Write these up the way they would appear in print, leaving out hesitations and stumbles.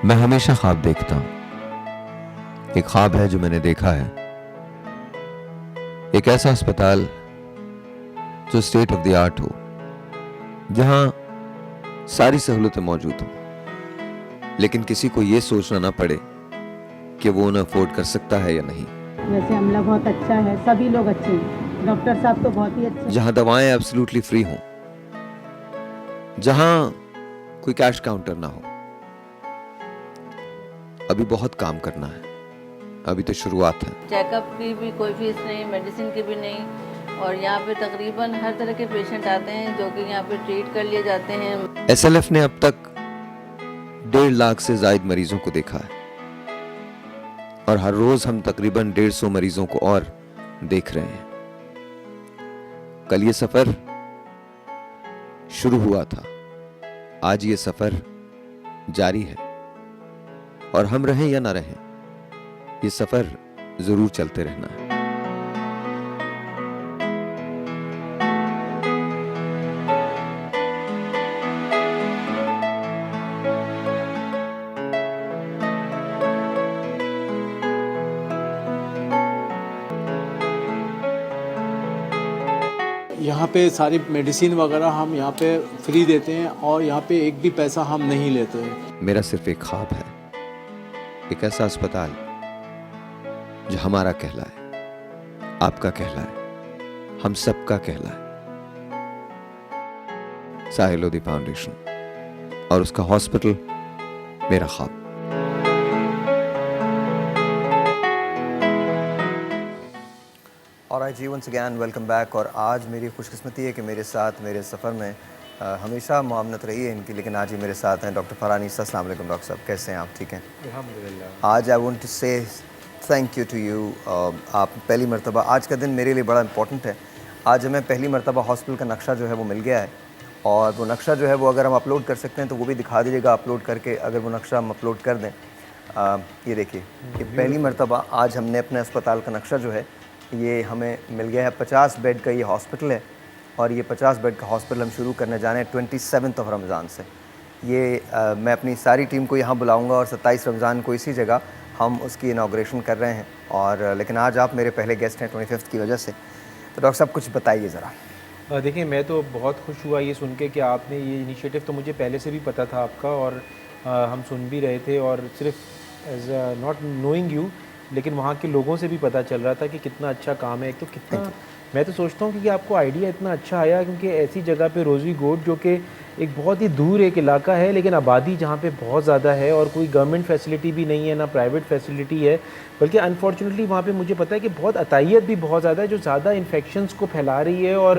میں ہمیشہ خواب دیکھتا ہوں. ایک خواب ہے جو میں نے دیکھا ہے. ایک ایسا اسپتال جو اسٹیٹ آف دی آرٹ ہو, جہاں ساری سہولتیں موجود ہوں, لیکن کسی کو یہ سوچنا نہ پڑے کہ وہ انہیں افورڈ کر سکتا ہے یا نہیں. ویسے عملہ بہت اچھا ہے, سبھی لوگ اچھے ہیں, ڈاکٹر صاحب تو بہت ہی اچھے ہیں. جہاں دوائیں ایبسلیوٹلی فری ہوں, جہاں کوئی کیش کاؤنٹر نہ ہو. ابھی بہت کام کرنا ہے, ابھی تو شروعات ہے. چیک اپ کی بھی کوئی فیس نہیں, میڈیسن کی بھی نہیں, اور یہاں پہ تقریباً ہر طرح کے پیشنٹ آتے ہیں جو کہ یہاں پہ ٹریٹ کر لیے جاتے ہیں. ایس ایل ایف نے اب تک 1.5 لاکھ سے زائد مریضوں کو دیکھا ہے, اور ہر روز ہم تقریباً 150 مریضوں کو اور دیکھ رہے ہیں. کل یہ سفر شروع ہوا تھا, آج یہ سفر جاری ہے, اور ہم رہیں یا نہ رہیں, یہ سفر ضرور چلتے رہنا ہے. یہاں پہ ساری میڈیسن وغیرہ ہم یہاں پہ فری دیتے ہیں, اور یہاں پہ ایک بھی پیسہ ہم نہیں لیتے ہیں. میرا صرف ایک خواب ہے, ایک ایسا اسپتال جو ہمارا کہلائے, آپ کا کہلائے, ہم سب کا کہلائے. ساحل لودھی فاؤنڈیشن اور اس کا ہاسپٹل میرا خواب. اور جی ونس اگین ویلکم بیک. اور آج میری خوش قسمتی ہے کہ میرے ساتھ میرے سفر میں ہمیشہ معاونت رہی ہے ان کی, لیکن آج ہی میرے ساتھ ہیں ڈاکٹر فرحان عیسیٰ. السلام علیکم ڈاکٹر صاحب, کیسے ہیں آپ؟ ٹھیک ہیں الحمدللہ. آج آئی وانٹ ٹو سے تھینک یو ٹو یو. آپ پہلی مرتبہ, آج کا دن میرے لیے بڑا امپورٹنٹ ہے. آج ہمیں پہلی مرتبہ ہاسپٹل کا نقشہ جو ہے وہ مل گیا ہے, اور وہ نقشہ جو ہے وہ اگر ہم اپلوڈ کر سکتے ہیں تو وہ بھی دکھا دیجیے گا اپلوڈ کر کے, اگر وہ نقشہ ہم اپلوڈ کر دیں. یہ دیکھیے کہ پہلی مرتبہ آج ہم نے اپنے اسپتال کا نقشہ جو ہے یہ ہمیں مل گیا ہے. 50 بیڈ کا یہ ہاسپٹل ہے, اور یہ 50 بیڈ کا ہاسپٹل ہم شروع کرنے جانے ہیں 27 رمضان سے. یہ میں اپنی ساری ٹیم کو یہاں بلاؤں گا, اور 27 رمضان کو اسی جگہ ہم اس کی انوگریشن کر رہے ہیں. اور لیکن آج آپ میرے پہلے گیسٹ ہیں 25 کی وجہ سے, تو ڈاکٹر صاحب کچھ بتائیے ذرا. دیکھیں, میں تو بہت خوش ہوا یہ سن کے کہ آپ نے یہ انیشیٹو, تو مجھے پہلے سے بھی پتہ تھا آپ کا, اور ہم سن بھی رہے تھے, اور صرف ایز ناٹ نوئنگ یو, لیکن وہاں کے لوگوں سے بھی پتہ چل رہا تھا کہ کتنا اچھا کام ہے. تو کتنا, میں تو سوچتا ہوں کہ آپ کو آئیڈیا اتنا اچھا آیا, کیونکہ ایسی جگہ پہ روزی گوٹ جو کہ ایک بہت ہی دور ایک علاقہ ہے, لیکن آبادی جہاں پہ بہت زیادہ ہے, اور کوئی گورنمنٹ فیسلٹی بھی نہیں ہے, نہ پرائیویٹ فیسلٹی ہے, بلکہ انفارچونیٹلی وہاں پہ مجھے پتہ ہے کہ بہت عطائیت بھی بہت زیادہ ہے, جو زیادہ انفیکشنز کو پھیلا رہی ہے اور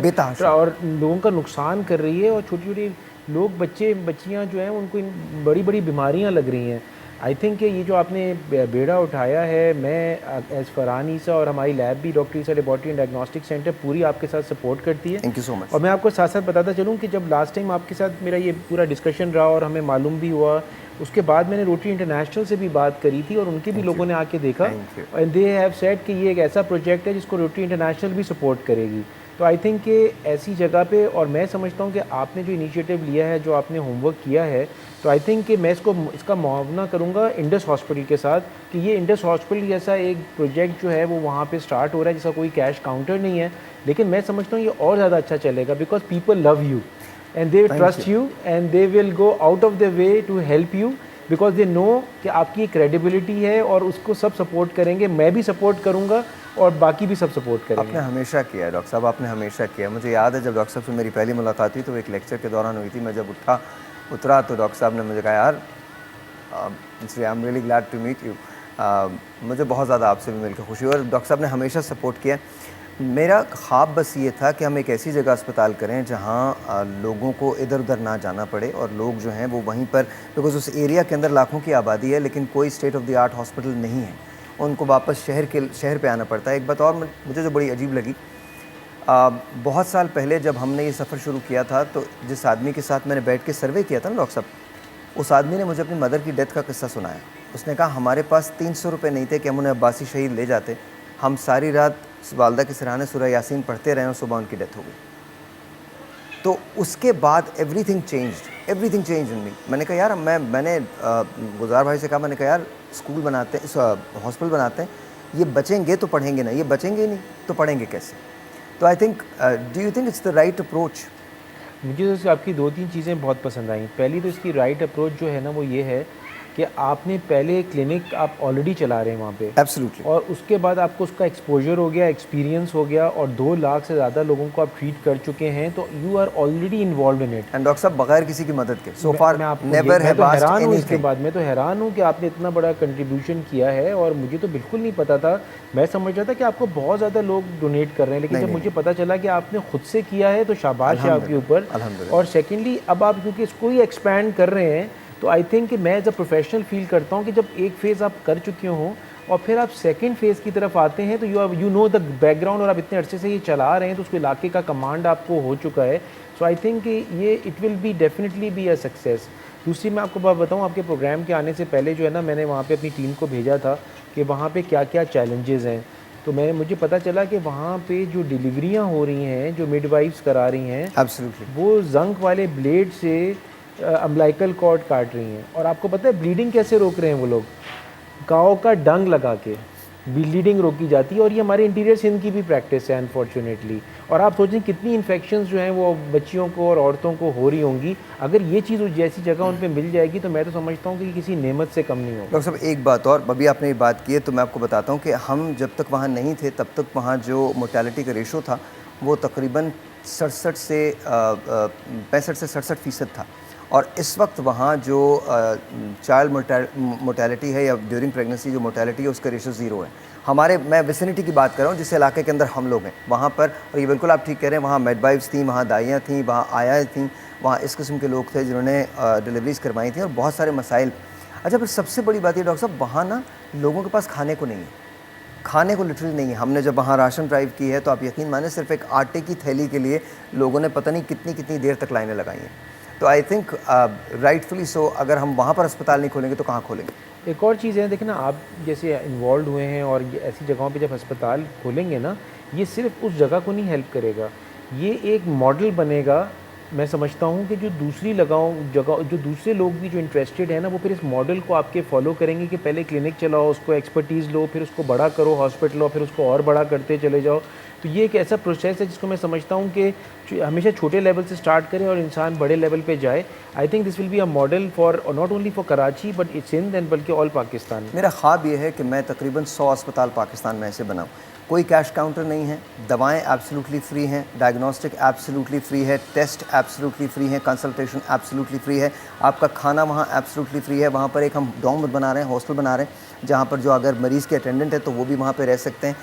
لوگوں کا نقصان کر رہی ہے, اور چھوٹی چھوٹی لوگ, بچے بچیاں جو ہیں ان کو بڑی بڑی بیماریاں لگ رہی ہیں. آئی تھنک کہ یہ جو آپ نے بیڑا اٹھایا ہے, میں ایز فرحان عیسیٰ اور ہماری لیب بھی doctor Isa laboratory and diagnostic centre پوری آپ کے ساتھ سپورٹ کرتی ہے. تھینک یو سو مچ. اور میں آپ کو ساتھ ساتھ بتاتا چلوں کہ جب لاسٹ ٹائم آپ کے ساتھ میرا یہ پورا ڈسکشن رہا اور ہمیں معلوم بھی ہوا, اس کے بعد میں نے روٹری انٹرنیشنل سے بھی بات کری تھی, اور ان کے بھی لوگوں نے آ کے دیکھا, اینڈ دے ہیو سیڈ کہ یہ ایک ایسا پروجیکٹ ہے جس کو روٹری انٹرنیشنل بھی سپورٹ کرے گی. تو آئی تھنک کہ ایسی جگہ پہ, اور میں سمجھتا ہوں کہ آپ نے جو انیشیٹو لیا ہے, جو آپ نے ہوم ورک کیا ہے, تو آئی تھنک کہ میں اس کا معاونہ کروں گا انڈس ہاسپٹل کے ساتھ, کہ یہ انڈس ہاسپٹل جیسا ایک پروجیکٹ جو ہے وہ وہاں پہ سٹارٹ ہو رہا ہے, جیسا کوئی کیش کاؤنٹر نہیں ہے, لیکن میں سمجھتا ہوں یہ اور زیادہ اچھا چلے گا, because people love you and they trust you, and they will go out of the way to help you, because they know کہ آپ کی کریڈیبلٹی ہے, اور اس کو سب سپورٹ کریں گے. میں بھی سپورٹ کروں گا, اور باقی بھی سب سپورٹ کریں گے. آپ نے ہمیشہ کیا ہے ڈاکٹر صاحب, آپ نے ہمیشہ کیا. مجھے یاد ہے جب ڈاکٹر صاحب سے میری پہلی ملاقات ہوئی تو ایک لیکچر کے دوران ہوئی تھی. میں جب اترا تو ڈاکٹر صاحب نے مجھے کہا, یار I am really glad to meet you. مجھے بہت زیادہ آپ سے بھی مل کے خوشی ہوئی, اور ڈاکٹر صاحب نے ہمیشہ سپورٹ کیا. میرا خواب بس یہ تھا کہ ہم ایک ایسی جگہ اسپتال کریں جہاں لوگوں کو ادھر ادھر نہ جانا پڑے, اور لوگ جو ہیں وہ وہیں پر, بیکاز اس ایریا کے اندر لاکھوں کی آبادی ہے لیکن کوئی state of the art hospital نہیں ہے, ان کو واپس شہر پہ آنا پڑتا ہے. ایک بات اور مجھے جو بڑی عجیب لگی, بہت سال پہلے جب ہم نے یہ سفر شروع کیا تھا تو جس آدمی کے ساتھ میں نے بیٹھ کے سروے کیا تھا نا ڈاکٹر صاحب, اس آدمی نے مجھے اپنی مدر کی ڈیتھ کا قصہ سنایا. اس نے کہا ہمارے پاس 300 روپے نہیں تھے کہ ہم انہیں عباسی شہید لے جاتے, ہم ساری رات والدہ کے سرہانے سورہ یاسین پڑھتے رہے اور صبح ان کی ڈیتھ ہو گئی. تو اس کے بعد ایوری تھنگ چینج ان می. میں نے کہا یار میں نے گلزار بھائی سے کہا, میں نے کہا یار اسکول بناتے ہیں, ہاسپٹل بناتے ہیں, یہ بچیں گے تو پڑھیں گے نا, یہ بچیں گے نہیں تو پڑھیں گے کیسے؟ تو I think do you think it's the right approach? مجھے تو آپ کی 2-3 چیزیں بہت پسند آئیں. پہلی تو اس کی رائٹ اپروچ جو ہے نا وہ یہ ہے کہ آپ نے پہلے کلینک آپ آلریڈی چلا رہے ہیں وہاں پہ, ایبسلیوٹلی, اور اس کے بعد آپ کو اس کا ایکسپوجر ہو گیا, ایکسپیرینس ہو گیا, اور 2 لاکھ سے زیادہ لوگوں کو آپ ٹریٹ کر چکے ہیں, تو you are already involved in it. And doctor صاحب بغیر کسی کی مدد کے سو فار میں آپ کو نیور میں ہیو تو آسکڈ حیران ہوں, اینی اس کے تھنگ. بعد میں تو حیران ہوں کہ آپ نے اتنا بڑا کنٹریبیوشن کیا ہے, اور مجھے تو بالکل نہیں پتا تھا. میں سمجھ رہا تھا کہ آپ کو بہت زیادہ لوگ ڈونیٹ کر رہے ہیں, لیکن جب مجھے پتا چلا کہ آپ نے خود سے کیا ہے تو شاباش ہے آپ کے اوپر. اور سیکنڈلی اب آپ کیونکہ اس کو ہی ایکسپینڈ کر رہے ہیں, تو آئی تھنک کہ میں ایز اے پروفیشنل فیل کرتا ہوں کہ جب ایک فیز آپ کر چکے ہوں اور پھر آپ سیکنڈ فیز کی طرف آتے ہیں, تو you know the background, اور آپ اتنے عرصے سے یہ چلا رہے ہیں, تو اس کے علاقے کا کمانڈ آپ کو ہو چکا ہے. سو آئی تھنک کہ یہ it will be definitely be a success. دوسری میں آپ کو بات بتاؤں, آپ کے پروگرام کے آنے سے پہلے جو ہے نا, میں نے وہاں پہ اپنی ٹیم کو بھیجا تھا کہ وہاں پہ کیا کیا چیلنجز ہیں. تو مجھے پتہ چلا کہ وہاں پہ جو ڈیلیوریاں ہو رہی ہیں, جو مڈ وائفس کرا رہی ہیں, وہ زنک والے بلیڈ سے امبلائکل کارڈ کاٹ رہی ہیں. اور آپ کو پتہ ہے بلیڈنگ کیسے روک رہے ہیں وہ لوگ؟ کاؤ کا ڈنگ لگا کے بلیڈنگ روکی جاتی ہے, اور یہ ہمارے انٹیریئر سندھ کی بھی پریکٹس ہے انفارچونیٹلی. اور آپ سوچیں کتنی انفیکشنز جو ہیں وہ بچیوں کو اور عورتوں کو ہو رہی ہوں گی. اگر یہ چیز جیسی جگہ ان پہ مل جائے گی تو میں تو سمجھتا ہوں کہ کسی نعمت سے کم نہیں ہوگا. ڈاکٹر صاحب ایک بات اور, ابھی آپ نے یہ بات کی ہے تو میں آپ کو بتاتا ہوں کہ ہم جب تک وہاں نہیں تھے تب تک وہاں جو موٹیلٹی کا ریشو تھا وہ تقریباً 65 سے 67% تھا. اور اس وقت وہاں جو چائلڈ موٹیلٹی ہے یا ڈیورنگ پریگننسی جو موٹیلٹی ہے اس کا ریشو 0 ہے. ہمارے, میں ویسینٹی کی بات کر رہا ہوں جس علاقے کے اندر ہم لوگ ہیں وہاں پر, اور یہ بالکل آپ ٹھیک کہہ رہے ہیں, وہاں میڈ وائفس تھیں, وہاں دائیاں تھیں, وہاں آیا تھیں, وہاں اس قسم کے لوگ تھے جنہوں نے ڈلیوریز کروائی تھیں, اور بہت سارے مسائل. اچھا پھر سب سے بڑی بات یہ ڈاکٹر صاحب, وہاں نا لوگوں کے پاس کھانے کو نہیں ہے, کھانے کو لٹرلی نہیں ہے. ہم نے جب وہاں راشن ڈرائیو کی ہے تو آپ یقین مانیں صرف ایک آٹے کی تھیلی کے لیے لوگوں نے پتہ نہیں کتنی دیر تک لائنیں لگائی ہیں. تو آئی تھنک رائٹفلی سو اگر ہم وہاں پر اسپتال نہیں کھولیں گے تو کہاں کھولیں گے؟ ایک اور چیز ہے, دیکھیں نا, آپ جیسے انوالوڈ ہوئے ہیں اور ایسی جگہوں پہ جب ہسپتال کھولیں گے نا, یہ صرف اس جگہ کو نہیں ہیلپ کرے گا, یہ ایک ماڈل بنے گا. میں سمجھتا ہوں کہ جو دوسری جگہ جو دوسرے لوگ بھی جو انٹرسٹڈ ہیں نا, وہ پھر اس ماڈل کو آپ کے فالو کریں گے کہ پہلے کلینک چلاؤ, اس کو ایکسپرٹیز لو, پھر اس کو بڑا کرو ہاسپٹل, اور پھر اس کو اور بڑا کرتے چلے جاؤ. تو یہ ایک ایسا پروسیس ہے جس کو میں سمجھتا ہوں کہ ہمیشہ چھوٹے لیول سے سٹارٹ کرے اور انسان بڑے لیول پہ جائے. I think this will be a model for not only for Karachi but Sindh and بلکہ آل پاکستان. میرا خواب یہ ہے کہ میں تقریباً 100 اسپتال پاکستان میں ایسے بناؤں. کوئی کیش کاؤنٹر نہیں ہے, دوائیں ایبسلیوٹلی فری ہیں, ڈائگنوسٹک ایبسلیوٹلی فری ہے, ٹیسٹ ایبسلیوٹلی فری ہیں, کنسلٹیشن ایبسلیوٹلی فری ہے, آپ کا کھانا وہاں ایبسلیوٹلی فری ہے. وہاں پر ایک ہم ڈوم بنا رہے ہیں, ہاسٹل بنا رہے ہیں, جہاں پر جو اگر مریض کے اٹینڈنٹ ہے تو وہ بھی وہاں پہ رہ سکتے ہیں.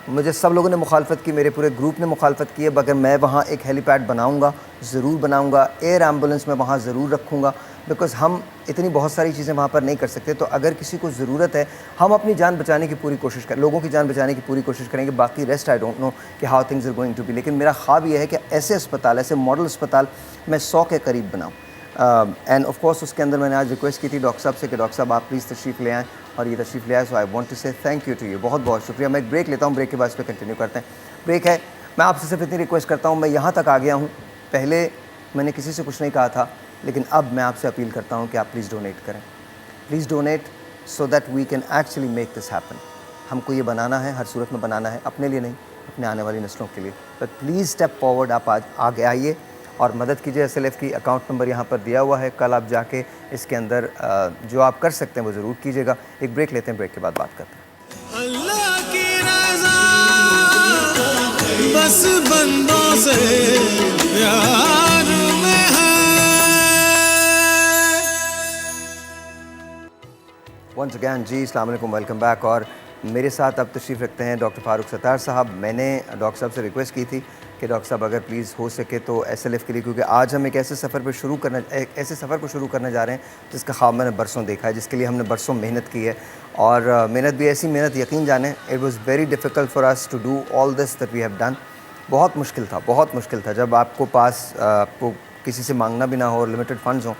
مجھے سب لوگوں نے مخالفت کی, میرے پورے گروپ نے مخالفت کی ہے, مگر میں وہاں ایک ہیلی پیڈ بناؤں گا, ضرور بناؤں گا. ایئر ایمبولینس میں وہاں ضرور رکھوں گا, بیکاز ہم اتنی بہت ساری چیزیں وہاں پر نہیں کر سکتے. تو اگر کسی کو ضرورت ہے, ہم اپنی جان بچانے کی پوری کوشش کریں, لوگوں کی جان بچانے کی پوری کوشش کریں گے. باقی ریسٹ آئی ڈونٹ نو کہ how things are going to be. لیکن میرا خواب یہ ہے کہ ایسے اسپتال, ایسے ماڈل اسپتال میں 100 کے قریب بناؤں. اینڈ آف کورس اس کے اندر میں نے آج ریکویسٹ کی تھی ڈاکٹر صاحب سے کہ ڈاکٹر صاحب آپ پلیز تشریف لے آئیں, اور یہ تشریف لے آئے. سو آئی وانٹ ٹو سے تھینک یو ٹو یو, بہت بہت شکریہ. میں ایک بریک لیتا ہوں, بریک کے بعد اس پہ کنٹینیو کرتے ہیں. بریک ہے, میں آپ سے صرف اتنی ریکویسٹ کرتا ہوں, میں یہاں تک آ گیا ہوں, پہلے میں نے کسی سے کچھ نہیں کہا تھا, لیکن اب میں آپ سے اپیل کرتا ہوں کہ آپ پلیز ڈونیٹ کریں, please donate so that we can actually make this happen. ہم کو یہ بنانا ہے, ہر صورت میں بنانا ہے, اپنے لیے نہیں, اپنے آنے والی نسلوں کے لیے. بٹ پلیز اسٹیپ فارورڈ, آپ آج آگے آئیے اور مدد کیجیے. SLF کی اکاؤنٹ نمبر یہاں پر دیا ہوا ہے, کل آپ جا کے اس کے اندر جو آپ کر سکتے ہیں وہ ضرور کیجیے گا. ایک بریک لیتے ہیں, بریک کے بعد بات کرتے ہیں. اللہ کی رضا بس بندوں سے پیار میں ہے. ونس اگین جی, السلام علیکم, ویلکم بیک. اور میرے ساتھ اب تشریف رکھتے ہیں ڈاکٹر فاروق ستار صاحب. میں نے ڈاکٹر صاحب سے ریکویسٹ کی تھی کہ ڈاکٹر صاحب اگر پلیز ہو سکے تو SLF کے لیے, کیونکہ آج ہم ایک ایسے سفر کو شروع کرنے جا رہے ہیں جس کا خواب میں نے برسوں دیکھا ہے, جس کے لیے ہم نے برسوں محنت کی ہے. اور محنت بھی ایسی محنت, یقین جانیں, it was very difficult for us to do all this that we have done. بہت مشکل تھا, بہت مشکل تھا جب آپ کو پاس آپ کو کسی سے مانگنا بھی نہ ہو, اور لمیٹڈ فنڈز ہوں,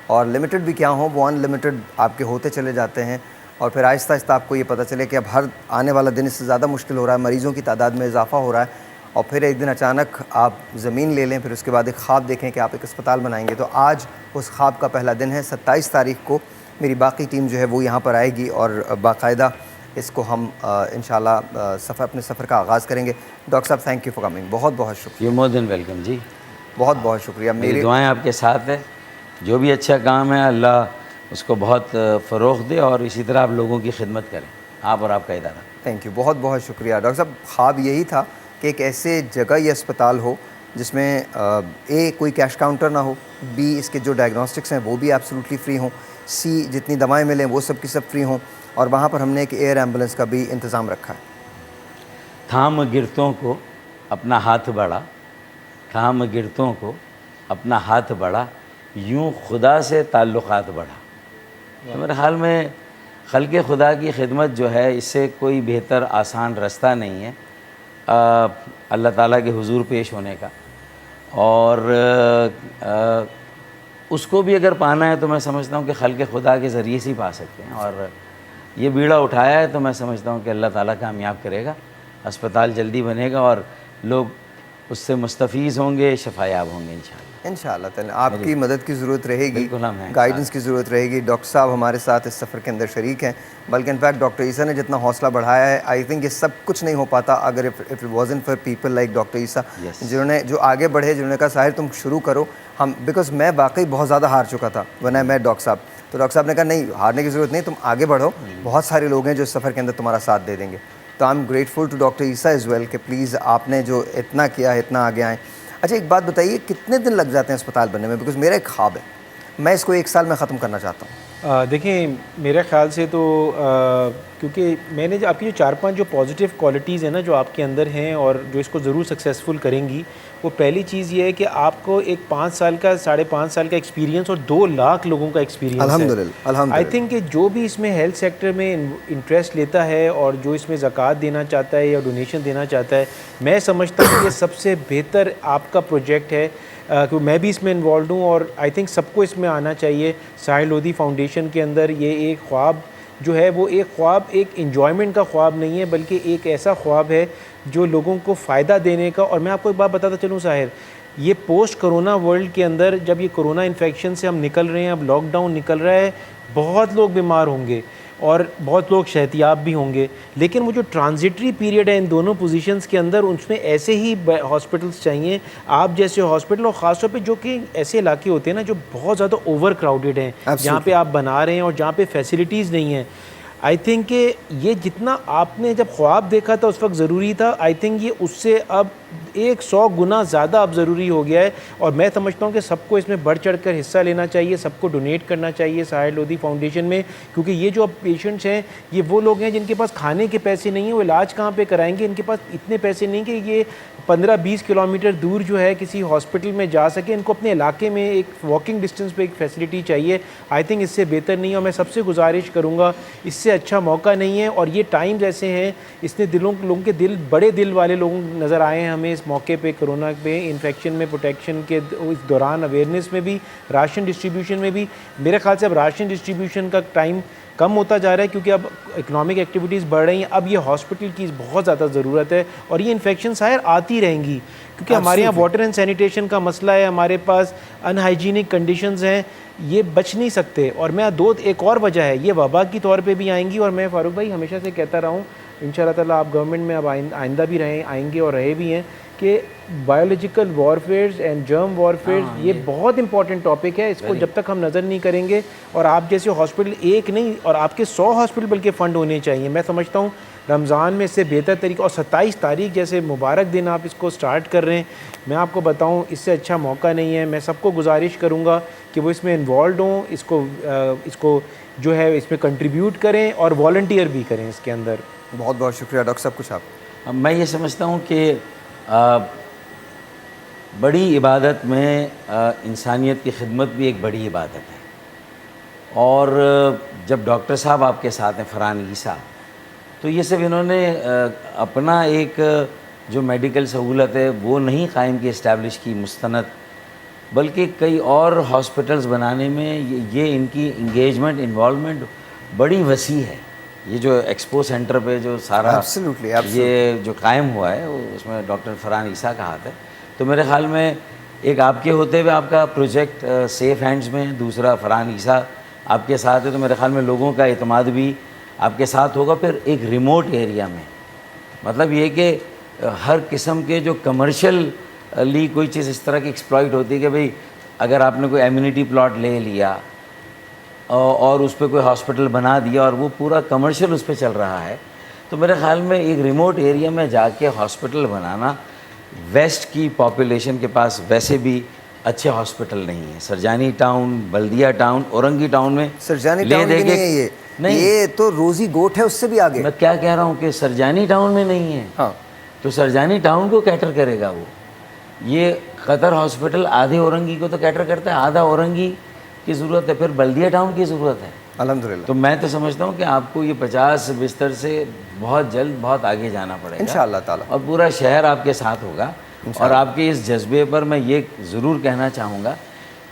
اور لمیٹڈ بھی کیا ہوں, وہ ان لمیٹڈ آپ کے ہوتے چلے جاتے ہیں. اور پھر آہستہ آہستہ آپ کو یہ پتہ چلے کہ اب ہر آنے والا دن اس سے زیادہ مشکل ہو رہا ہے, مریضوں کی تعداد میں اضافہ ہو رہا ہے, اور پھر ایک دن اچانک آپ زمین لے لیں, پھر اس کے بعد ایک خواب دیکھیں کہ آپ ایک اسپتال بنائیں گے. تو آج اس خواب کا پہلا دن ہے. 27 تاریخ کو میری باقی ٹیم جو ہے وہ یہاں پر آئے گی اور باقاعدہ اس کو ہم انشاءاللہ اپنے سفر کا آغاز کریں گے. ڈاکٹر صاحب تھینک یو فار کمنگ, بہت بہت شکریہ. یو مور دین ویلکم جی. بہت بہت شکریہ. میری دعائیں آپ کے ساتھ ہے. جو بھی اچھا کام ہے اللہ اس کو بہت فروغ دے اور اسی طرح آپ لوگوں کی خدمت کریں, آپ اور آپ کا ادارہ. تھینک یو, بہت بہت شکریہ. ڈاکٹر صاحب خواب یہی تھا کہ ایک ایسے جگہ یا اسپتال ہو جس میں اے کوئی کیش کاؤنٹر نہ ہو, بی اس کے جو ڈائگنوسٹکس ہیں وہ بھی ایبسلیوٹلی فری ہوں, سی جتنی دوائیں ملیں وہ سب کی سب فری ہوں, اور وہاں پر ہم نے ایک ایئر ایمبولینس کا بھی انتظام رکھا ہے. تھام گرتوں کو اپنا ہاتھ بڑھا, تھام گرتوں کو اپنا ہاتھ بڑھا, یوں خدا سے تعلقات بڑھا. تو میرے خیال میں خلق خدا کی خدمت جو ہے اس سے کوئی بہتر آسان رستہ نہیں ہے اللہ تعالیٰ کے حضور پیش ہونے کا. اور اس کو بھی اگر پانا ہے تو میں سمجھتا ہوں کہ خلق خدا کے ذریعے سے ہی پا سکتے ہیں. اور یہ بیڑا اٹھایا ہے تو میں سمجھتا ہوں کہ اللہ تعالیٰ کامیاب کرے گا, اسپتال جلدی بنے گا اور لوگ اس سے مستفیض ہوں گے, شفایاب ہوں گے انشاءاللہ. انشاءاللہ تعالیٰ آپ کی مدد کی ضرورت رہے گی, بالکل ہم ہیں, گائیڈنس کی ضرورت رہے گی. ڈاکٹر صاحب ہمارے ساتھ اس سفر کے اندر شریک ہیں, بلکہ انفیکٹ ڈاکٹر عیسیٰ نے جتنا حوصلہ بڑھایا ہے آئی تھنک یہ سب کچھ نہیں ہو پاتا اگر if wasn't for people like doctor Isa, جو آگے بڑھے, جنہوں نے کہا ساحر تم شروع کرو. ہم بیکاز میں واقعی بہت زیادہ ہار چکا تھا ورنہ میں ڈاکٹر صاحب, تو ڈاکٹر صاحب نے کہا نہیں ہارنے کی ضرورت نہیں, تم آگے بڑھو, بہت سارے لوگ ہیں جو اس سفر کے اندر تمہارا ساتھ دے دیں گے. تو I am grateful to doctor Isa as well کہ پلیز آپ نے جو اتنا کیا, اتنا آگے آئیں. اچھا ایک بات بتائیے, کتنے دن لگ جاتے ہیں اسپتال بننے میں؟ بیکاز میرا ایک خواب ہے, میں اس کو 1 سال میں ختم کرنا چاہتا ہوں. دیکھیں میرے خیال سے تو کیونکہ میں نے آپ کی جو 4-5 جو پازیٹیو کوالٹیز ہیں نا جو آپ کے اندر ہیں اور جو اس کو ضرور سکسیزفل کریں گی, وہ پہلی چیز یہ ہے کہ آپ کو ایک 5 سال کا 5.5 سال کا ایکسپیرینس اور 2 لاکھ لوگوں کا ایکسپیرینس ہے. الحمدللہ آئی تھنک کہ جو بھی اس میں ہیلتھ سیکٹر میں انٹرسٹ لیتا ہے اور جو اس میں زکوٰۃ دینا چاہتا ہے یا ڈونیشن دینا چاہتا ہے, میں سمجھتا ہوں کہ یہ سب سے بہتر آپ کا پروجیکٹ ہے. کہ میں بھی اس میں انوالوڈ ہوں اور آئی تھنک سب کو اس میں آنا چاہیے. ساحر لودھی فاؤنڈیشن کے اندر یہ ایک خواب جو ہے وہ ایک خواب ایک انجوائمنٹ کا خواب نہیں ہے, بلکہ ایک ایسا خواب ہے جو لوگوں کو فائدہ دینے کا. اور میں آپ کو ایک بات بتاتا چلوں ساحر, یہ پوسٹ کرونا ورلڈ کے اندر جب یہ کرونا انفیکشن سے ہم نکل رہے ہیں, اب لاک ڈاؤن نکل رہا ہے, بہت لوگ بیمار ہوں گے اور بہت لوگ صحتیاب بھی ہوں گے, لیکن وہ جو ٹرانزٹری پیریڈ ہے ان دونوں پوزیشنز کے اندر, اس میں ایسے ہی ہاسپٹلس چاہیے آپ جیسے ہاسپٹل, اور خاص طور پہ جو کہ ایسے علاقے ہوتے ہیں نا جو بہت زیادہ اوور کراؤڈڈ ہیں, جہاں پہ آپ بنا رہے ہیں اور جہاں پہ فیسلٹیز نہیں ہیں. آئی تھنک کہ یہ جتنا آپ نے جب خواب دیکھا تھا اس وقت ضروری تھا, آئی تھنک یہ اس سے اب 100 گنا زیادہ اب ضروری ہو گیا ہے. اور میں سمجھتا ہوں کہ سب کو اس میں بڑھ چڑھ کر حصہ لینا چاہیے, سب کو ڈونیٹ کرنا چاہیے ساحر لودھی فاؤنڈیشن میں, کیونکہ یہ جو اب پیشنٹس ہیں یہ وہ لوگ ہیں جن کے پاس کھانے کے پیسے نہیں ہیں, وہ علاج کہاں پہ کرائیں گے, ان کے پاس اتنے پیسے نہیں کہ یہ 15-20 کلومیٹر دور جو ہے کسی ہاسپٹل میں جا سکے. ان کو اپنے علاقے میں ایک واکنگ ڈسٹینس پہ ایک فیسلٹی چاہیے. آئی تھنک اس سے بہتر نہیں ہے, اور میں سب سے گزارش کروں گا اس سے اچھا موقع نہیں ہے. اور یہ ٹائمز ایسے ہیں, اس نے لوگوں کے دل, بڑے دل والے لوگ نظر آئے ہیں ہمیں اس موقع پہ, کرونا پہ, انفیکشن میں پروٹیکشن کے اس دوران, اویئرنیس میں بھی, راشن ڈسٹریبیوشن میں بھی. میرے خیال سے اب راشن ڈسٹریبیوشن کا ٹائم کم ہوتا جا رہا ہے کیونکہ اب اکنامک ایکٹیویٹیز بڑھ رہی ہیں, اب یہ ہاسپٹل کی بہت زیادہ ضرورت ہے. اور یہ انفیکشن ظاہر آتی رہیں گی کیونکہ ہمارے یہاں واٹر اینڈ سینیٹیشن کا مسئلہ ہے, ہمارے پاس ان ہائیجینک کنڈیشنز ہیں, یہ بچ نہیں سکتے. اور میں ایک اور وجہ ہے, یہ وبا کی طور پہ بھی آئیں گی. اور میں فاروق بھائی ہمیشہ سے کہتا رہا ہوں, انشاءاللہ تعالیٰ آپ گورنمنٹ میں اب آئندہ بھی آئیں گے اور رہے بھی ہیں, کہ بایولوجیکل وارفیئرز اینڈ جرم وارفیئرز یہ بہت امپورٹنٹ ٹاپک ہے. اس کو جب تک ہم نظر نہیں کریں گے, اور آپ جیسے ہاسپٹل ایک نہیں اور آپ کے 100 ہاسپٹل بلکہ فنڈ ہونے چاہیے. میں سمجھتا ہوں رمضان میں اس سے بہتر طریقہ, اور 27 تاریخ جیسے مبارک دن آپ اس کو سٹارٹ کر رہے ہیں, میں آپ کو بتاؤں اس سے اچھا موقع نہیں ہے. میں سب کو گزارش کروں گا کہ وہ اس میں انوالوڈ ہوں, اس کو جو ہے اس میں کنٹریبیوٹ کریں اور والنٹیئر بھی کریں اس کے اندر. بہت بہت شکریہ ڈاکٹر صاحب. کچھ آپ؟ میں یہ سمجھتا ہوں کہ بڑی عبادت میں انسانیت کی خدمت بھی ایک بڑی عبادت ہے. اور جب ڈاکٹر صاحب آپ کے ساتھ ہیں فرحان عیسیٰ, تو یہ سب انہوں نے اپنا ایک جو میڈیکل سہولت ہے وہ نہیں قائم کی, اسٹیبلش کی مستند, بلکہ کئی اور ہاسپٹلز بنانے میں یہ ان کی انگیجمنٹ, انوالومنٹ بڑی وسیع ہے. یہ جو ایکسپو سینٹر پہ جو سارا Absolutely. یہ جو قائم ہوا ہے وہ اس میں ڈاکٹر فرحان عیسیٰ کا ہاتھ ہے. تو میرے خیال میں ایک آپ کے ہوتے ہوئے آپ کا پروجیکٹ سیف ہینڈز میں ہے, دوسرا فرحان عیسیٰ آپ کے ساتھ ہے, تو میرے خیال میں لوگوں کا اعتماد بھی آپ کے ساتھ ہوگا. پھر ایک ریموٹ ایریا میں, مطلب یہ کہ ہر قسم کے جو کمرشلی کوئی چیز اس طرح کی ایکسپلائٹ ہوتی ہے کہ بھئی اگر آپ نے کوئی ایمیونٹی پلاٹ لے لیا اور اس پہ کوئی ہاسپٹل بنا دیا اور وہ پورا کمرشل اس پہ چل رہا ہے, تو میرے خیال میں ایک ریموٹ ایریا میں جا کے ہاسپٹل بنانا, ویسٹ کی پاپولیشن کے پاس ویسے بھی اچھے ہاسپٹل نہیں ہیں. سرجانی ٹاؤن, بلدیہ ٹاؤن, اورنگی ٹاؤن میں سرجانی ٹاؤن بھی نہیں ہے یہ, نہیں, یہ تو روزی گوٹ ہے, اس سے بھی آگے. میں کیا کہہ رہا ہوں کہ سرجانی ٹاؤن میں نہیں ہے. ہاں, تو سرجانی ٹاؤن کو کیٹر کرے گا وہ. یہ قطر ہاسپٹل آدھے اورنگی کو تو کیٹر کرتا ہے, آدھا اورنگی کی ضرورت ہے, پھر بلدیہ ٹاؤن کی ضرورت ہے. الحمدللہ. تو میں تو سمجھتا ہوں کہ آپ کو یہ 50 بستر سے بہت جلد بہت آگے جانا پڑے گا انشاءاللہ تعالیٰ, اور پورا شہر آپ کے ساتھ ہوگا. اور آپ کے اس جذبے پر میں یہ ضرور کہنا چاہوں گا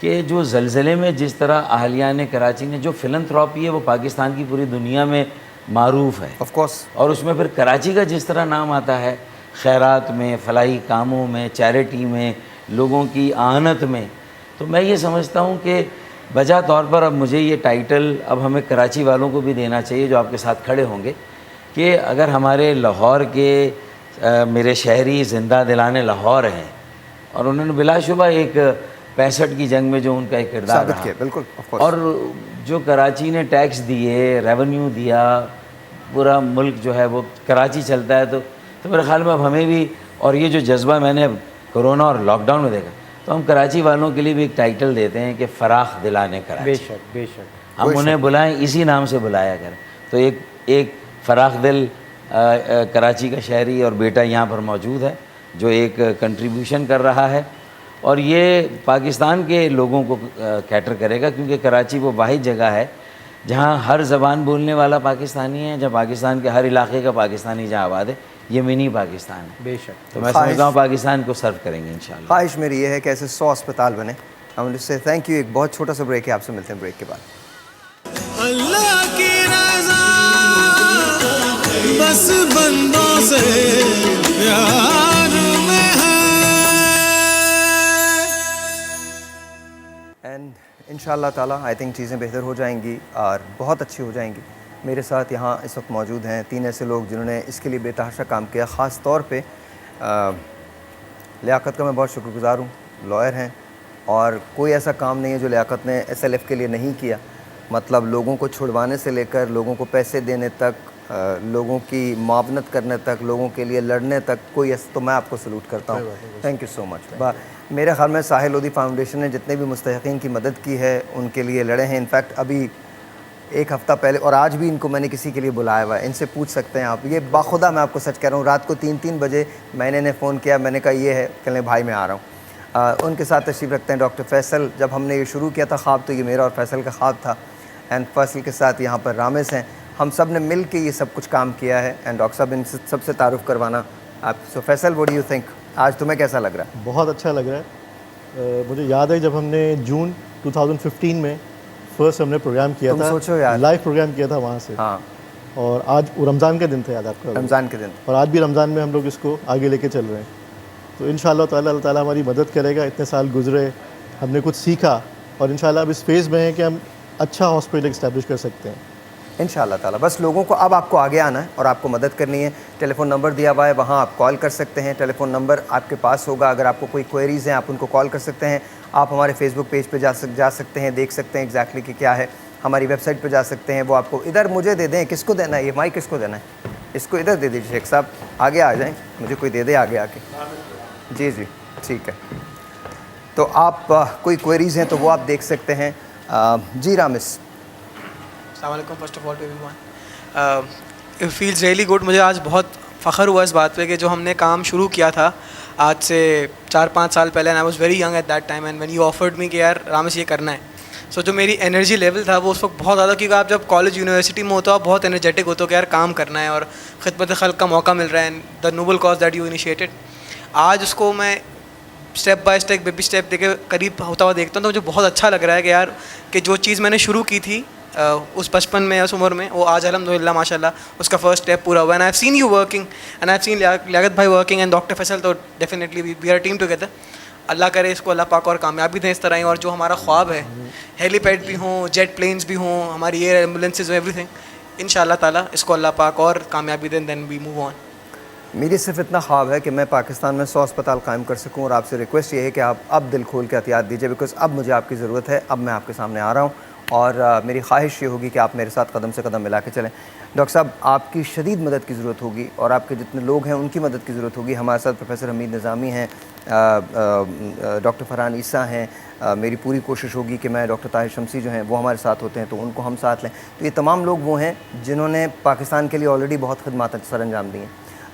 کہ جو زلزلے میں جس طرح اہلیان کراچی نے جو فلنتھراپی ہے وہ پاکستان کی پوری دنیا میں معروف ہے. Of course. اور اس میں پھر کراچی کا جس طرح نام آتا ہے خیرات میں, فلاحی کاموں میں, چیریٹی میں, لوگوں کی آنت میں, تو میں یہ سمجھتا ہوں کہ بجا طور پر اب مجھے یہ ٹائٹل اب ہمیں کراچی والوں کو بھی دینا چاہیے جو آپ کے ساتھ کھڑے ہوں گے, کہ اگر ہمارے لاہور کے میرے شہری زندہ دلان لاہور ہیں اور انہوں نے بلا شبہ ایک 65 کی جنگ میں جو ان کا ایک کردار ثابت کیا, بالکل, اور جو کراچی نے ٹیکس دیے, ریونیو دیا, پورا ملک جو ہے وہ کراچی چلتا ہے, تو میرے خیال میں اب ہمیں بھی, اور یہ جو جذبہ میں نے کرونا اور لاک ڈاؤن میں دیکھا, تو ہم کراچی والوں کے لیے بھی ایک ٹائٹل دیتے ہیں کہ فراخ دلانے کراچی. بے شک, بے شک. ہم انہیں بلائیں, اسی نام سے بلایا کریں. تو ایک فراخ دل کراچی کا شہری اور بیٹا یہاں پر موجود ہے جو ایک کنٹریبیوشن کر رہا ہے, اور یہ پاکستان کے لوگوں کو کیٹر کرے گا, کیونکہ کراچی وہ واحد جگہ ہے جہاں ہر زبان بولنے والا پاکستانی ہے, جہاں پاکستان کے ہر علاقے کا پاکستانی جہاں آباد ہے. یہ منی پاکستان ہے. بے شک. تو میں سمجھتا ہوں پاکستان کو سرو کریں گے انشاءاللہ. خواہش میری یہ ہے کہ ایسے 100 اسپتال بنے. ہم سے تھینک یو. ایک بہت چھوٹا سا بریک ہے, آپ سے ملتے ہیں بریک کے بعد. اللہ کی رضا بس بندوں سے پیار میں ہے. اینڈ انشاءاللہ تعالیٰ آئی تھنک چیزیں بہتر ہو جائیں گی اور بہت اچھی ہو جائیں گی. میرے ساتھ یہاں اس وقت موجود ہیں 3 ایسے لوگ جنہوں نے اس کے لیے بے تحاشا کام کیا. خاص طور پہ لیاقت کا میں بہت شکر گزار ہوں. لائر ہیں اور کوئی ایسا کام نہیں ہے جو لیاقت نے SLF کے لیے نہیں کیا. مطلب لوگوں کو چھڑوانے سے لے کر لوگوں کو پیسے دینے تک, لوگوں کی معاونت کرنے تک, لوگوں کے لیے لڑنے تک, کوئی تو میں آپ کو سلوٹ کرتا ہوں. تھینک یو سو مچ. میرے خیال میں ساحل لودھی فاؤنڈیشن نے جتنے بھی مستحقین کی مدد کی ہے ان کے لیے لڑے ہیں. انفیکٹ ابھی 1 ہفتہ پہلے اور آج بھی ان کو میں نے کسی کے لیے بلایا ہوا ہے. ان سے پوچھ سکتے ہیں آپ. یہ باخدا میں آپ کو سچ کہہ رہا ہوں, رات کو 3 بجے میں نے فون کیا, میں نے کہا یہ ہے, کہنے بھائی میں آ رہا ہوں. ان کے ساتھ تشریف رکھتے ہیں ڈاکٹر فیصل. جب ہم نے یہ شروع کیا تھا خواب تو یہ میرا اور فیصل کا خواب تھا. اینڈ فیصل کے ساتھ یہاں پر رامز ہیں. ہم سب نے مل کے یہ سب کچھ کام کیا ہے. اینڈ ڈاکٹر صاحب ان سب سے تعارف کروانا آپ. So Faisal, what do you think, آج تمہیں کیسا لگ رہا ہے؟ بہت اچھا لگ رہا ہے. مجھے یاد ہے جب ہم نے جون 2015 میں فرسٹ ہم نے پروگرام کیا تھا, سوچو یار, لائیو پروگرام کیا تھا وہاں سے. ہاں, اور آج رمضان کا دن تھا, یاد آپ کا؟ رمضان کے دن. اور آج بھی رمضان میں ہم لوگ اس کو آگے لے کے چل رہے ہیں. تو انشاءاللہ تعالیٰ اللہ تعالیٰ ہماری مدد کرے گا. اتنے سال گزرے, ہم نے کچھ سیکھا, اور انشاءاللہ اب اس فیز میں ہے کہ ہم اچھا ہاسپٹل اسٹیبلش کر سکتے ہیں انشاءاللہ تعالیٰ. بس لوگوں کو اب آپ کو آگے آنا ہے اور آپ کو مدد کرنی ہے. ٹیلی فون نمبر دیا ہوا ہے, وہاں آپ کال کر سکتے ہیں. ٹیلی فون نمبر آپ کے پاس ہوگا. اگر آپ کو کوئی کوئریز ہیں آپ ان کو کال کر سکتے ہیں. آپ ہمارے فیس بک پیج پہ جا سکتے ہیں, دیکھ سکتے ہیں ایگزیکٹلی کہ کیا ہے. ہماری ویب سائٹ پہ جا سکتے ہیں. وہ آپ کو ادھر مجھے دے دیں. کس کو دینا ہے یہ مائک, کس کو دینا ہے؟ اس کو ادھر دے دیجیے شیخ صاحب, آگے آ جائیں, مجھے کوئی دے دے آگے آ کے. جی جی ٹھیک ہے. تو آپ کوئی کوئریز ہیں تو وہ آپ دیکھ سکتے ہیں. جی رامز. السلام علیکم. First of all to everyone, it feels really good. مجھے آج بہت فخر ہوا اس بات پہ کہ جو ہم نے کام شروع کیا تھا آج سے 4-5 سال پہلے, and I was very young at that time, and when you offered me کہ یار رامز یہ کرنا ہے, سو جو میری انرجی لیول تھا وہ اس وقت بہت زیادہ, کیونکہ آپ جب کالج یونیورسٹی میں ہوتے ہو آپ بہت انرجیٹک ہوتے ہو کہ یار کام کرنا ہے اور خدمت خلق کا موقع مل رہا ہے, the noble cause that you initiated. آج اس کو میں step by step, baby step دے کے قریب ہوتا ہوا دیکھتا ہوں, تو مجھے بہت اچھا لگ رہا ہے کہ یار کہ جو چیز میں نے شروع کی تھی اس بچپن میں اس عمر میں وہ آج الحمدللہ ماشاء اللہ اس کا فرسٹ اسٹیپ پورا ہوا. And I have seen you working and I have seen Liaquat بھائی ورکنگ اینڈ ڈاکٹر فیصل, تو definitely we are team together. Allah کرے اس کو اللہ پاک اور کامیابی دیں اس طرح ہی, اور جو ہمارا خواب ہے ہیلی پیڈ بھی ہوں, جیٹ پلینس بھی ہوں, ہماری ایئر ایمبولینسز ایوری تھنگ, ان شاء اللہ تعالیٰ اس کو اللہ پاک اور کامیابی دیں, دین وی موو آن. میری صرف اتنا خواب ہے کہ میں پاکستان میں 100 اسپتال قائم کر سکوں, اور آپ سے ریکویسٹ یہ ہے کہ آپ اب دل کھول کے احتیاط دیجیے, بیکاز اب مجھے آپ کی ضرورت ہے. اب میں آپ کے سامنے آ رہا ہوں, اور میری خواہش یہ ہوگی کہ آپ میرے ساتھ قدم سے قدم ملا کے چلیں. ڈاکٹر صاحب, آپ کی شدید مدد کی ضرورت ہوگی, اور آپ کے جتنے لوگ ہیں ان کی مدد کی ضرورت ہوگی. ہمارے ساتھ پروفیسر حمید نظامی ہیں, ڈاکٹر فرحان عیسیٰ ہیں. میری پوری کوشش ہوگی کہ میں ڈاکٹر طاہر شمسی جو ہیں وہ ہمارے ساتھ ہوتے ہیں تو ان کو ہم ساتھ لیں. تو یہ تمام لوگ وہ ہیں جنہوں نے پاکستان کے لیے آلریڈی بہت خدمات سر انجام دی ہیں.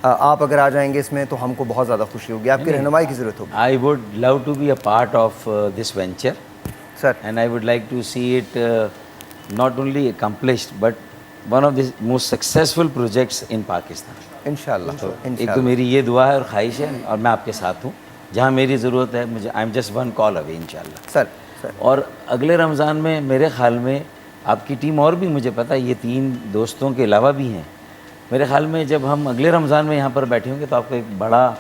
آپ اگر آ جائیں گے اس میں تو ہم کو بہت زیادہ خوشی ہوگی, آپ کی رہنمائی کی ضرورت ہوگی. I would love to be a part of this venture, sir, and I would like to see it not only accomplished but one of the most successful projects in Pakistan. انشاءاللہ. ایک تو میری یہ دعا ہے اور خواہش ہے, اور میں آپ کے ساتھ ہوں جہاں میری ضرورت ہے. مجھے آئی ایم جسٹ ون کال اوے انشاءاللہ. سر اور اگلے رمضان میں میرے خیال میں آپ کی ٹیم اور بھی, مجھے پتہ ہے یہ 3 دوستوں کے علاوہ بھی ہیں, میرے خیال میں جب ہم اگلے رمضان میں یہاں پر بیٹھے ہوں گے تو آپ کو ایک بڑا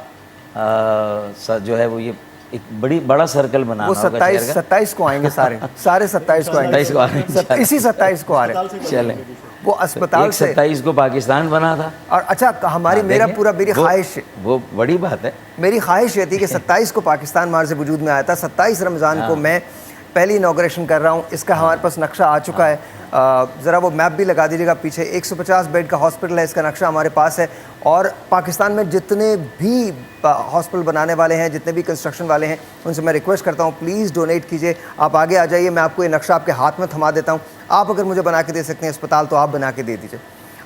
جو ہے وہ یہ ایک بڑا سرکل بنانا وہ ہوگا. 27 کو آئیں گے, سارے 27 کو آئیں گے, 27 کو آ رہے ہیں, اسی 27 کو آ رہے ہیں. چلیں. وہ اسپتال سے 27 کو پاکستان بنا تھا, اور اچھا ہماری میری خواہش, وہ بڑی بات ہے. میری خواہش یہ تھی کہ 27 کو پاکستان مارز وجود میں آیا تھا. 27 رمضان کو میں پہلی انوگریشن کر رہا ہوں. اس کا ہمارے پاس نقشہ آ چکا ہے, ذرا وہ میپ بھی لگا دیجیے گا پیچھے. 150 بیڈ کا ہاسپٹل ہے, اس کا نقشہ ہمارے پاس ہے. اور پاکستان میں جتنے بھی ہاسپٹل بنانے والے ہیں, جتنے بھی کنسٹرکشن والے ہیں, ان سے میں ریکویسٹ کرتا ہوں پلیز ڈونیٹ کیجیے. آپ آگے آ جائیے, میں آپ کو یہ نقشہ آپ کے ہاتھ میں تھما دیتا ہوں. آپ اگر مجھے بنا کے دے سکتے ہیں اسپتال تو آپ بنا کے دے دیجیے.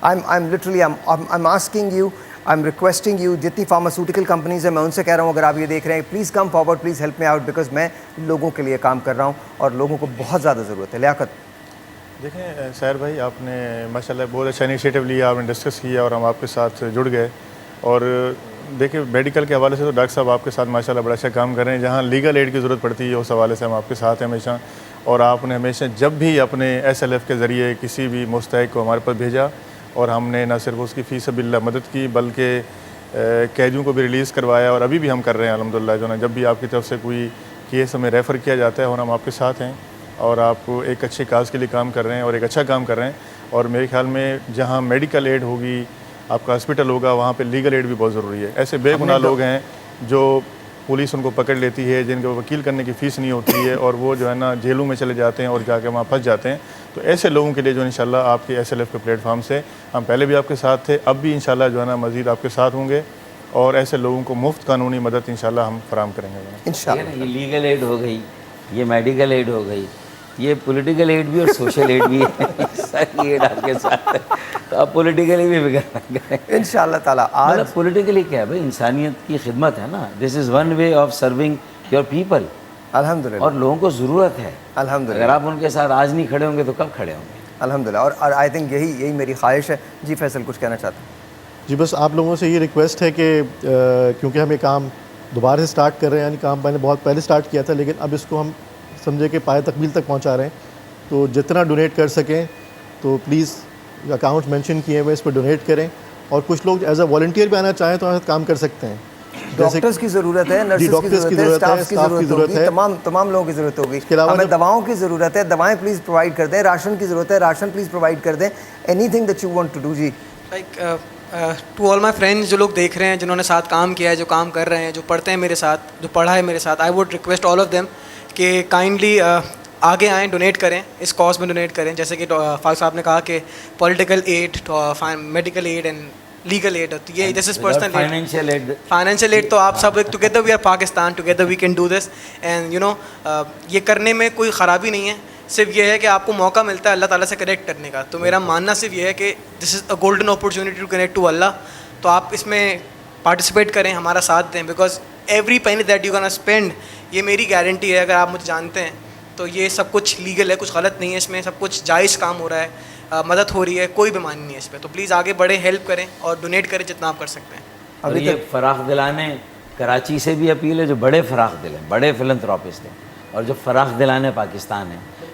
I'm asking you, I'm requesting you, جتنی فارماسیوٹیکل کمپنیز ہیں میں ان سے کہہ رہا ہوں اگر آپ یہ دیکھ رہے ہیں please come forward, please help me out, because میں لوگوں کے لیے کام کر رہا ہوں اور لوگوں کو بہت زیادہ ضرورت ہے. لیاقت, دیکھیں سیر بھائی, آپ نے ماشاءاللہ بہت اچھا انیشیٹو لیا, آپ نے ڈسکس کیا اور ہم آپ کے ساتھ جڑ گئے. اور دیکھیں میڈیکل کے حوالے سے تو ڈاکٹر صاحب آپ کے ساتھ ماشاءاللہ بڑا اچھا کام کر رہے ہیں. جہاں لیگل ایڈ کی ضرورت پڑتی ہے اس حوالے سے ہم آپ کے ساتھ ہیں ہمیشہ. اور آپ نے ہمیشہ جب بھی اپنے SLF کے ذریعے کسی بھی مستحق کو ہمارے پاس بھیجا, اور ہم نے نہ صرف اس کی فی سبیل اللہ مدد کی بلکہ قیدیوں کو بھی ریلیز کروایا, اور ابھی بھی ہم کر رہے ہیں الحمدللہ. جو نا جب بھی آپ کی طرف سے کوئی کیس ہمیں ریفر کیا جاتا ہے اور ہم آپ کے ساتھ ہیں, اور آپ ایک اچھے کاز کے لیے کام کر رہے ہیں اور ایک اچھا کام کر رہے ہیں. اور میرے خیال میں جہاں میڈیکل ایڈ ہوگی, آپ کا ہاسپٹل ہوگا, وہاں پہ لیگل ایڈ بھی بہت ضروری ہے. ایسے بے گناہ لوگ ہیں جو پولیس ان کو پکڑ لیتی ہے, جن کو وکیل کرنے کی فیس نہیں ہوتی ہے, اور وہ جو ہے نا جیلوں میں چلے جاتے ہیں اور جا کے وہاں پھنس جاتے ہیں. تو ایسے لوگوں کے لیے جو انشاءاللہ آپ کے SLF کے پلیٹ فارم سے, ہم پہلے بھی آپ کے ساتھ تھے, اب بھی انشاءاللہ جو ہے نا مزید آپ کے ساتھ ہوں گے, اور ایسے لوگوں کو مفت قانونی مدد انشاءاللہ ہم فراہم کریں گے انشاءاللہ. یہ لیگل ایڈ ہو گئی, یہ میڈیکل ایڈ ہو گئی, یہ پولیٹیکل ایڈ بھی اور سوشل ایڈ بھی ہے. ساری ایڈ آپ کے ساتھ ہے, تو آپ پولیٹیکلی بھی بگڑ گئے انشاءاللہ تعالیٰ. آج پولیٹیکلی کیا ہے بھائی, انسانیت کی خدمت ہے نا. This is one way of serving your people, الحمدللہ, اور لوگوں کو ضرورت ہے. الحمدللہ, اگر آپ ان کے ساتھ آج نہیں کھڑے ہوں گے تو کب کھڑے ہوں گے؟ الحمدللہ. اور آئی تھنک یہی میری خواہش ہے. جی فیصل کچھ کہنا چاہتے ہیں؟ جی بس آپ لوگوں سے یہ ریکویسٹ ہے کہ کیونکہ ہم یہ کام دوبارہ سے سٹارٹ کر رہے ہیں, یعنی کام میں نے بہت پہلے سٹارٹ کیا تھا لیکن اب اس کو ہم سمجھے کہ پائے تکمیل تک پہنچا رہے ہیں, تو جتنا ڈونیٹ کر سکیں تو پلیز اکاؤنٹ مینشن کیے ہوئے اس پہ ڈونیٹ کریں. اور کچھ لوگ ایز اے والنٹیئر بھی آنا چاہیں تو ہمارے ساتھ کام کر سکتے ہیں. ڈاکٹرز کی ضرورت ہے, نرسز کی ضرورت ہے, اسٹاف کی ضرورت ہے, تمام لوگوں کی ضرورت ہوگی. ہمیں دواؤں کی ضرورت ہے, دوائیں پلیز پرووائڈ کر دیں. راشن کی ضرورت ہے, راشن پلیز پرووائڈ کر دیں. Anything that you want to do. جی like to all my friends جو لوگ دیکھ رہے ہیں, جنہوں نے ساتھ کام کیا ہے, جو کام کر رہے ہیں, جو پڑھتے ہیں میرے ساتھ, جو پڑھا ہے میرے ساتھ, I would request all of them کہ کائنڈلی آگے آئیں, ڈونیٹ کریں, اس کاز میں ڈونیٹ کریں. جیسے کہ فاروق صاحب نے کہا کہ political aid, medical aid and legal aid ہوتی ہے. This is personal aid, financial aid. تو آپ سب ایک together we are Pakistan, together we can do this. And you know یہ کرنے میں کوئی خرابی نہیں ہے, صرف یہ ہے کہ آپ کو موقع ملتا ہے اللہ تعالیٰ سے کنیکٹ کرنے کا. تو میرا ماننا صرف یہ ہے کہ this is a golden opportunity to connect to Allah. تو آپ اس میں پارٹیسپیٹ کریں, ہمارا ساتھ دیں, because every penny that you can spend, یہ میری گارنٹی ہے, اگر آپ مجھے جانتے ہیں تو یہ سب کچھ لیگل ہے, کچھ غلط نہیں ہے اس میں, سب کچھ جائز کام ہو رہا ہے, مدد ہو رہی ہے, کوئی بیمانی نہیں ہے اس پہ. تو پلیز آگے بڑھیں, ہیلپ کریں اور ڈونیٹ کریں جتنا آپ کر سکتے ہیں. اور یہ فراخ دلانے کراچی سے بھی اپیل ہے, جو بڑے فراخ دل ہیں, بڑے فلنتھراپسٹ ہیں, اور جو فراخ دلانے پاکستان ہیں,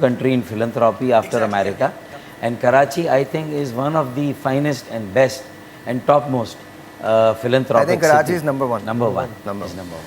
country in philanthropy after America, and Karachi I think is one of the finest and best and topmost philanthropic I think Karachi city. is number one. Number one. Number Is number one.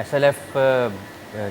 SLF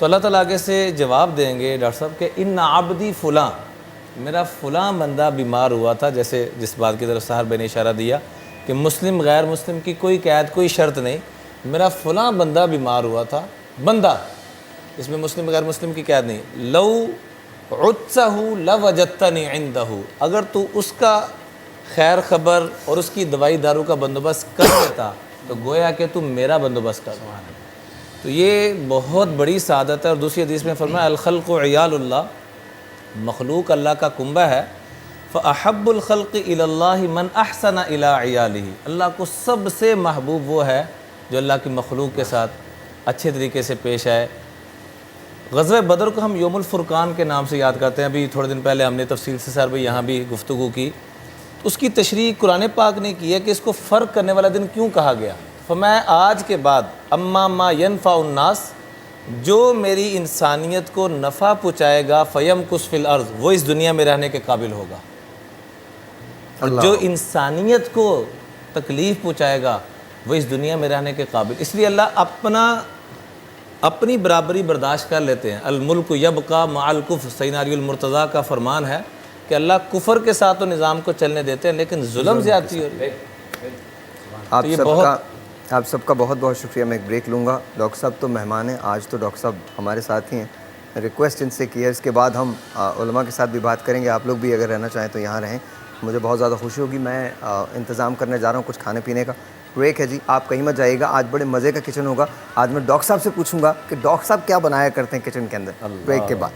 تو اللہ تعالیٰ آگے سے جواب دیں گے doctor صاحب کہ ان عبدی فلاں، میرا فلاں بندہ بیمار ہوا تھا، جیسے جس بات کی طرف سحر بھائی نے اشارہ دیا کہ مسلم غیر مسلم کی کوئی قید کوئی شرط نہیں، میرا فلاں بندہ بیمار ہوا تھا، بندہ، اس میں مسلم غیر مسلم کی قید نہیں، لو عدتہ لوجدتنی عندہ، اگر تو اس کا خیر خبر اور اس کی دوائی دارو کا بندوبست کر دیتا تو گویا کہ تم میرا بندوبست کر دو۔ تو یہ بہت بڑی سعادت ہے۔ اور دوسری حدیث میں فرمایا الخلق عیال اللہ، مخلوق اللہ کا کنبہ ہے، فأحب الخلق الی اللہ من احسن الی عیالہ، اللہ کو سب سے محبوب وہ ہے جو اللہ کی مخلوق کے ساتھ اچھے طریقے سے پیش آئے۔ غزوہ بدر کو ہم یوم الفرقان کے نام سے یاد کرتے ہیں، ابھی تھوڑے دن پہلے ہم نے تفصیل سے سر بھائی یہاں بھی گفتگو کی، اس کی تشریح قرآن پاک نے کی ہے کہ اس کو فرق کرنے والا دن کیوں کہا گیا۔ فرمایا آج کے بعد اما ما ینفع الناس، جو میری انسانیت کو نفع پہنچائے گا فیمکث فی الارض، وہ اس دنیا میں رہنے کے قابل ہوگا، اور جو انسانیت کو تکلیف پہنچائے گا وہ اس دنیا میں رہنے کے قابل۔ اس لیے اللہ اپنی برابری برداشت کر لیتے ہیں۔ الملک یبقی مع الکفر، سیدنا علی المرتضیٰ کا فرمان ہے کہ اللہ کفر کے ساتھ تو نظام کو چلنے دیتے ہیں لیکن ظلم زیادتی ہو رہی ہے۔ آپ سب کا بہت بہت شکریہ۔ میں ایک بریک لوں گا۔ ڈاکٹر صاحب تو مہمان ہیں آج، تو ڈاکٹر صاحب ہمارے ساتھ ہی ہیں، ریکویسٹ ان سے کی ہے، اس کے بعد ہم علماء کے ساتھ بھی بات کریں گے۔ آپ لوگ بھی اگر رہنا چاہیں تو یہاں رہیں، مجھے بہت زیادہ خوشی ہوگی۔ میں انتظام کرنے جا رہا ہوں کچھ کھانے پینے کا، بریک ہے جی، آپ کہیں مت جائیے گا۔ آج بڑے مزے کا کچن ہوگا۔ آج میں ڈاکٹر صاحب سے پوچھوں گا کہ ڈاکٹر صاحب کیا بنایا کرتے ہیں کچن کے اندر، بریک کے بعد۔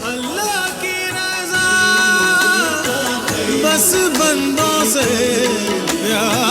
اللہ کی رضا بس بندوں سے پیار